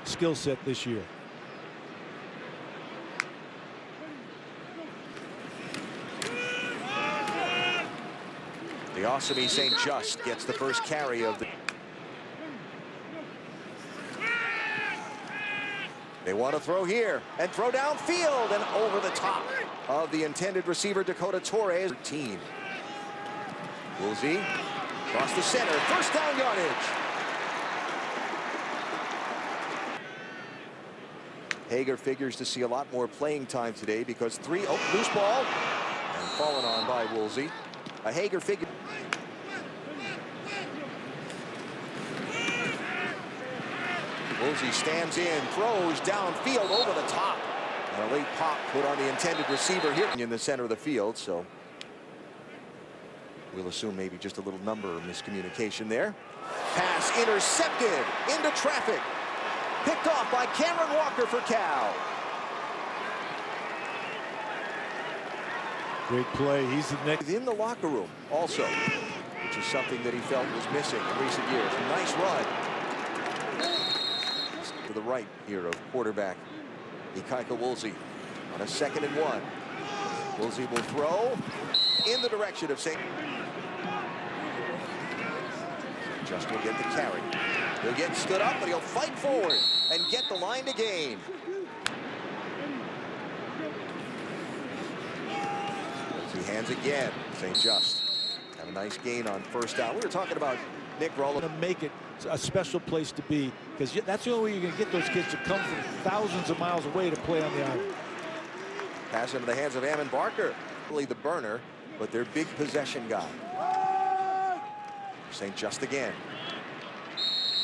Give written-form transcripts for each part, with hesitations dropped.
skill set this year. The awesome St. Just gets the first carry of the. They want to throw here and throw downfield and over the top of the intended receiver, Dakota Torres. 13. Woolsey across the center, first down yardage. Hager figures to see a lot more playing time today because loose ball and fallen on by Woolsey. Hager figure. Woolsey stands in, throws downfield over the top. And a late pop put on the intended receiver here in the center of the field, so we'll assume maybe just a little number miscommunication there. Pass intercepted into traffic. Picked off by Cameron Walker for Cal. Great play. He's the next. In the locker room also, which is something that he felt was missing in recent years. A nice run. To the right here of quarterback Ikaika Woolsey on a 2nd and 1. Woolsey will throw in the direction of St. Just will get the carry. He'll get stood up, but he'll fight forward and get the line to gain. Hands again. St. Just have a nice gain on first down. We were talking about Nick Rollo. To make it a special place to be, because that's the only way you're going to get those kids to come from thousands of miles away to play on the island. Pass into the hands of Ammon Barker. Really the burner, but their big possession guy. St. Just again.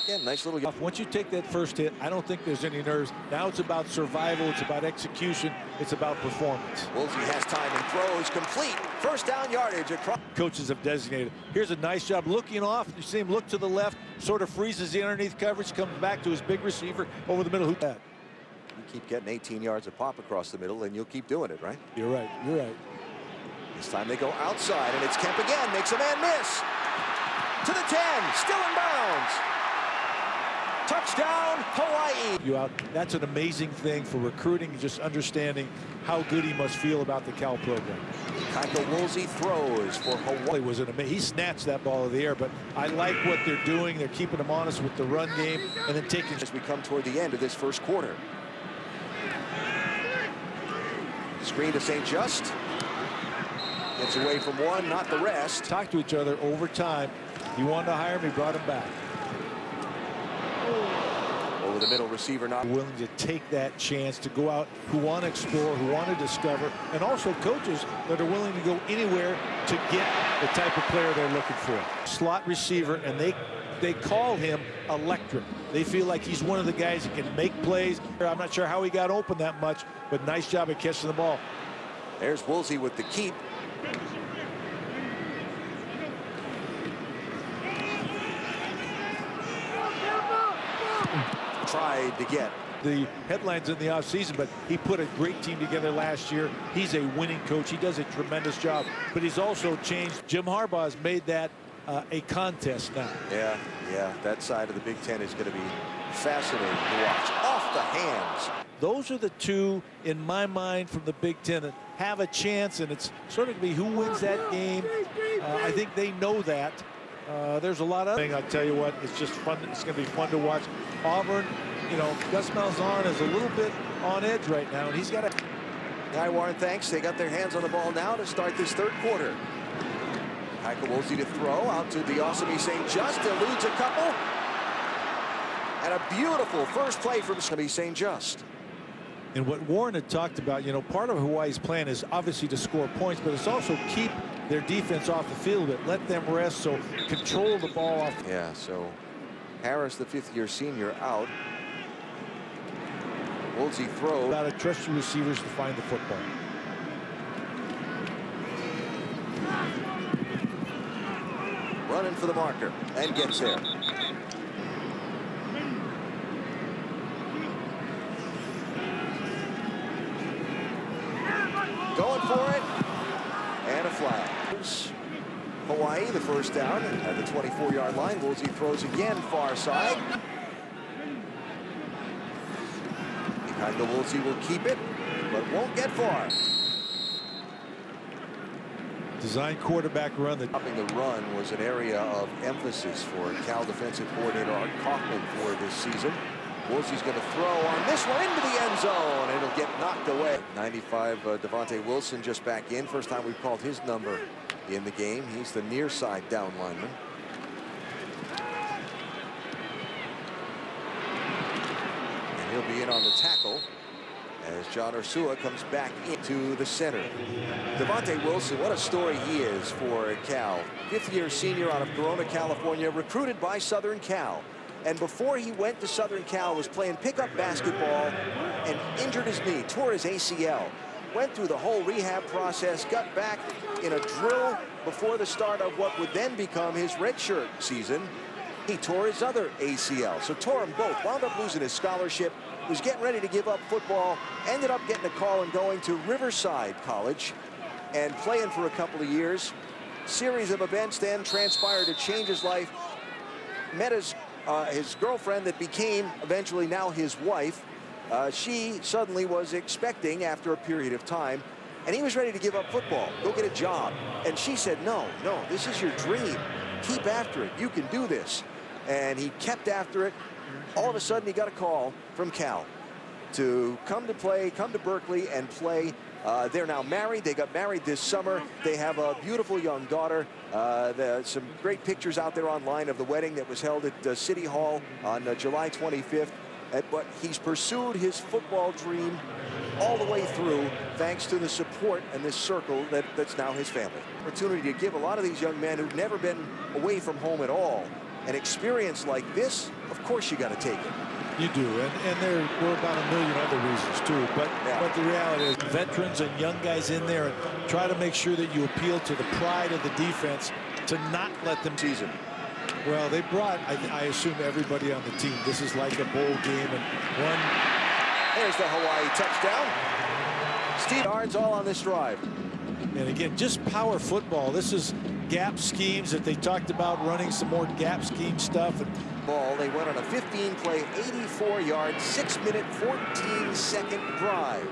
Again, nice little. Once you take that first hit, I don't think there's any nerves. Now it's about survival. It's about execution. It's about performance. Woolsey has time and throws complete. First down yardage across. Coaches have designated. Here's a nice job looking off. You see him look to the left, sort of freezes the underneath coverage, comes back to his big receiver over the middle. Who that? You keep getting 18 yards of pop across the middle, and you'll keep doing it, right? You're right. You're right. This time they go outside, and it's Kemp again. Makes a man miss. To the 10. Still in bounds. Touchdown, Hawaii. You out. That's an amazing thing for recruiting, just understanding how good he must feel about the Cal program. Ikaika Woolsey throws for Hawaii. Was an amazing. He snatched that ball in the air, but I like what they're doing. They're keeping him honest with the run game and then taking. As we come toward the end of this first quarter. Screen to St. Just. Gets away from one, not the rest. Talked to each other over time. He wanted to hire him, he brought him back. Over the middle receiver, not willing to take that chance to go out, who want to explore, who want to discover, and also coaches that are willing to go anywhere to get the type of player they're looking for. Slot receiver, and they call him electric. They feel like he's one of the guys that can make plays. I'm not sure how he got open that much, but nice job at catching the ball. There's Woolsey with the keep. Tried to get the headlines in the offseason, but he put a great team together last year. He's a winning coach. He does a tremendous job, but he's also changed. Jim Harbaugh has made that a contest now. Yeah, that side of the Big Ten is going to be fascinating to watch. Off the hands. Those are the two, in my mind, from the Big Ten that have a chance, and it's sort of be who wins that game. I think they know that. There's a lot of things. I'll tell you what, it's just fun. It's going to be fun to watch. Auburn, you know, Gus Malzahn is a little bit on edge right now, and he's got a. Guy Warren, thanks. They got their hands on the ball now to start this third quarter. Ikaika Woolsey to throw out to the awesome St. Just. Eludes a couple. And a beautiful first play from St. Just. And what Warren had talked about, you know, part of Hawaii's plan is obviously to score points, but it's also keep their defense off the field, but let them rest, so control the ball off. Yeah, so Harris, the fifth-year senior, out. Woolsey throw. Got to trust your receivers to find the football. Running for the marker and gets there. Going for it. And a flag. Hawaii, the first down at the 24-yard line. Woolsey throws again far side. Woolsey will keep it, but won't get far. Design quarterback run. Stopping the run was an area of emphasis for Cal defensive coordinator Art Kaufman for this season. Woolsey's going to throw on this one into the end zone, and it'll get knocked away. 95, DeVante Wilson just back in. First time we've called his number in the game. He's the near side down lineman. And he'll be in on the tackle as John Ursua comes back into the center. DeVante Wilson, what a story he is for Cal. Fifth-year senior out of Corona, California, recruited by Southern Cal. And before he went to Southern Cal, was playing pickup basketball and injured his knee, tore his ACL. Went through the whole rehab process, got back in a drill before the start of what would then become his redshirt season. He tore his other ACL, so tore them both. Wound up losing his scholarship, was getting ready to give up football, ended up getting a call and going to Riverside College and playing for a couple of years. Series of events then transpired to change his life. Met his girlfriend that became eventually now his wife. She suddenly was expecting after a period of time, and he was ready to give up football, go get a job. And she said, no, this is your dream. Keep after it. You can do this. And he kept after it. All of a sudden, he got a call from Cal to come to Berkeley and play. They're now married. They got married this summer. They have a beautiful young daughter. There's some great pictures out there online of the wedding that was held at City Hall on July 25th. But he's pursued his football dream all the way through, thanks to the support and this circle that's now his family. Opportunity to give a lot of these young men who've never been away from home at all an experience like this. Of course you got to take it. You do, and there were about a million other reasons too. But the reality is, veterans and young guys in there, and try to make sure that you appeal to the pride of the defense to not let them season. Well, they brought, I assume, everybody on the team. This is like a bowl game, and one. There's the Hawaii touchdown. Steve yards all on this drive. And again, just power football. This is gap schemes that they talked about, running some more gap scheme stuff. And ball, they went on a 15-play, 84-yard, 6-minute, 14-second drive.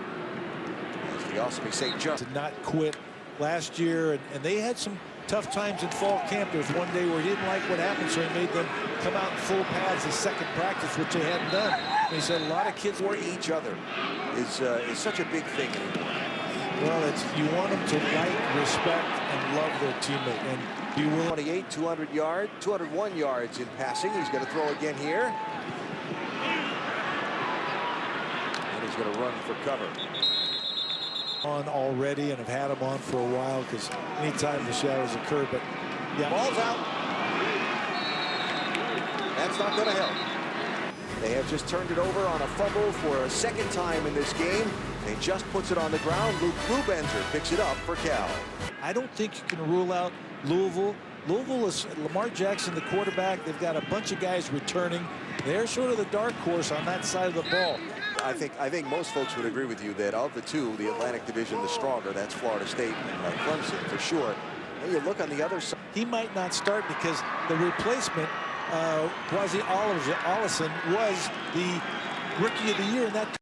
As the Osprey St. John to not quit last year, and they had some tough times in fall camp. There was one day where he didn't like what happened, so he made them come out in full pads the second practice, which they hadn't done. And he said a lot of kids for each other is such a big thing anymore. Well, you want them to like, respect, and love their teammate, and be willing. 28, 201 yards in passing. He's going to throw again here. And he's going to run for cover. On already, and have had him on for a while, because anytime the shadows occur. But yeah, ball's out. That's not going to help. They have just turned it over on a fumble for a second time in this game. They just puts it on the ground. Luke Bluebenzer picks it up for Cal. I don't think you can rule out Louisville. Louisville is Lamar Jackson, the quarterback. They've got a bunch of guys returning. They're sort of the dark horse on that side of the ball. I think most folks would agree with you that of the two, the Atlantic Division, the stronger. That's Florida State and Clemson for sure. And you look on the other side. He might not start because the replacement, Quasi Allison, was the rookie of the year in that